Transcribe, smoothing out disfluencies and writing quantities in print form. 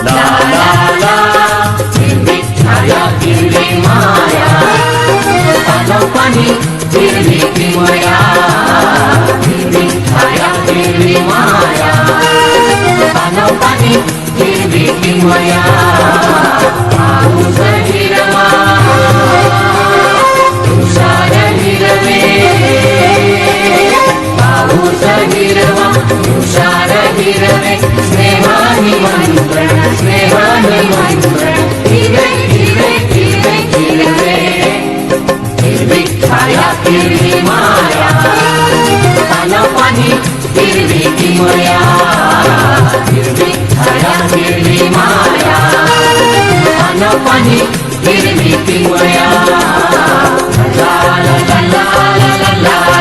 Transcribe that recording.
ला ला ला हिरवी छाया हिरवी माया पानं पाणी हिरवी किमया हिरवी छाया हिरवी माया पानं पाणी हिरवी किमया पाऊस हिरवा तुषार हिरवे पाऊस हिरवा तुषार हिरवे स्नेहानी मंत्रण स्नेहानी मंत्रण हिरवे हिरवे हिरवे हिरवे हिरवी छाया हिरवी माया पानं पाणी हिरवी किमया हिरवी छाया हिरवी माया पानं पाणी हिरवी किमया ला ला ला ला ला ला